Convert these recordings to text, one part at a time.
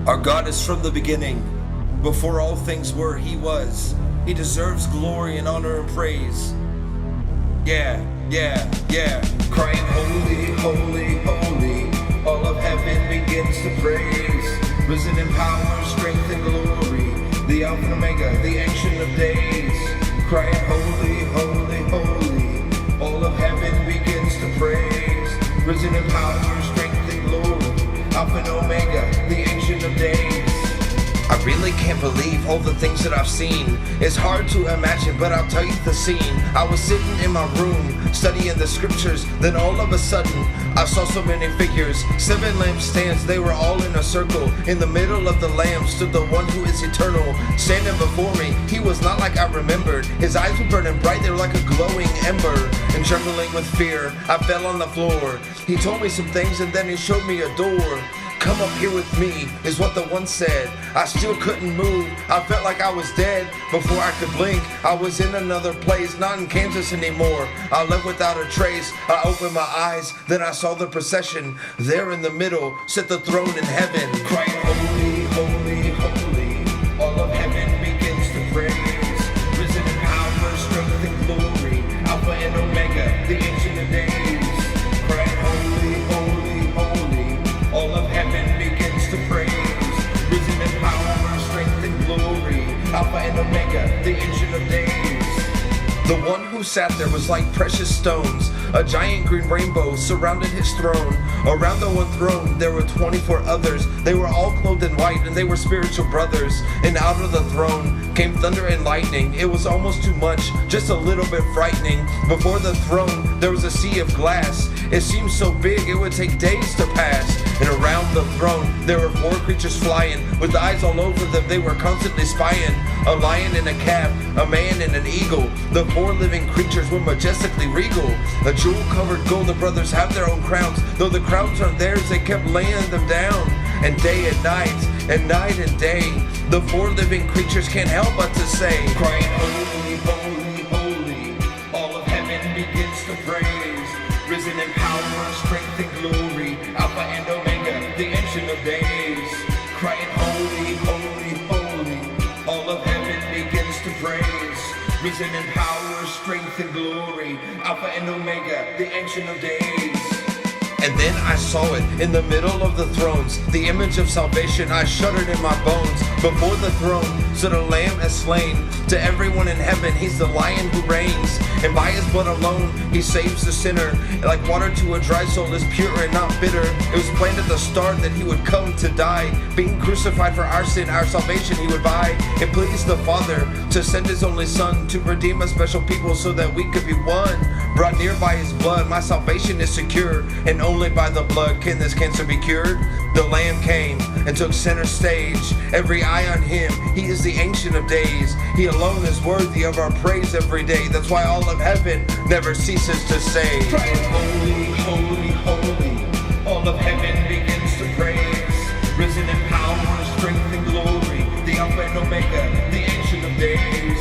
Our God is from the beginning. Before all things were, He was. He deserves glory and honor and praise. Yeah. Crying holy, holy, holy. All of heaven begins to praise. Risen in power, strength, and glory. The Alpha and Omega, the Ancient of Days. Crying holy, holy, holy. All of heaven begins to praise. Risen in power, strength, and glory. Alpha and Omega, the Ancient of Days. I really can't believe all the things that I've seen. It's hard to imagine, but I'll tell you the scene. I was sitting in my room, studying the scriptures. Then all of a sudden, I saw so many figures. 7 lampstands, they were all in a circle. In the middle of the lamp stood the one who is eternal. Standing before me, he was not like I remembered. His eyes were burning bright, they were like a glowing ember. And trembling with fear, I fell on the floor. He told me some things and then he showed me a door. Come up here with me, is what the one said. I still couldn't move, I felt like I was dead. Before I could blink, I was in another place, not in Kansas anymore. I left without a trace, I opened my eyes, then I saw the procession. There in the middle, sat the throne in heaven. Crying holy, holy, holy. All of heaven begins to praise. Risen in power, strength, and glory. Alpha and Omega, the Ancient of Days. Crying holy, holy, holy. All of heaven begins to praise. Risen in power, strength, and glory. Alpha and Omega, the Ancient of Days. The one who sat there was like precious stones. A giant green rainbow surrounded his throne. Around the one throne there were 24 others. They were all clothed in white and they were spiritual brothers. And out of the throne came thunder and lightning. It was almost too much, just a little bit frightening. Before the throne there was a sea of glass. It seemed so big it would take days to pass. And around the throne there were 4 creatures flying. With eyes all over them they were constantly spying. A lion and a calf, a man and an eagle. The 4 living creatures were majestically regal. A jewel-covered gold, the brothers have their own crowns. Though the crowns aren't theirs, they kept laying them down. And day and night and day, the 4 living creatures can't help but to say, crying holy, holy, holy. All of heaven begins to praise. Risen in power, strength, and glory. Alpha and Omega, the Ancient of Days. Crying holy, holy, holy. All of heaven begins to praise. Risen in power, strength, and glory. Alpha and Omega, the Ancient of Days. And then I saw it in the middle of the thrones, the image of salvation. I shuddered in my bones. Before the throne stood a lamb as slain. To everyone in heaven, he's the lion who reigns. And by his blood alone, he saves the sinner. Like water to a dry soul is pure and not bitter. It was planned at the start that he would come to die. Being crucified for our sin, our salvation he would buy. It pleased the Father to send his only Son to redeem a special people so that we could be one. Brought near by his blood, my salvation is secure. And only by the blood can this cancer be cured. The Lamb came and took center stage. Every eye on him, he is the Ancient of Days. He alone is worthy of our praise every day. That's why all of heaven never ceases to say, crying holy, holy, holy. All of heaven begins to praise. Risen in power, strength, and glory. The Alpha and Omega, the Ancient of Days.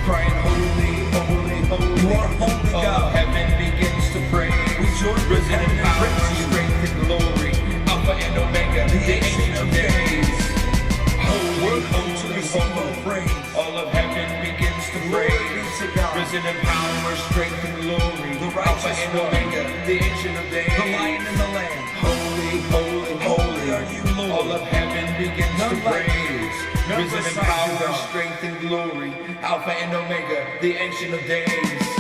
Crying holy, holy, holy. You are holy, God. All of heaven begins to praise. Risen in power, strength, and glory. Alpha and Omega, the Ancient of Days. Holy, holy, holy. All of heaven begins to praise. Risen in power, strength, and glory. Alpha and Omega, the Ancient of Days. the Lion and the Lamb. Holy, holy, Holy are holy. you, Lord. All of heaven begins to None like praise. None Risen in beside you, power, God. strength, and glory. Alpha and Omega, the Ancient of Days.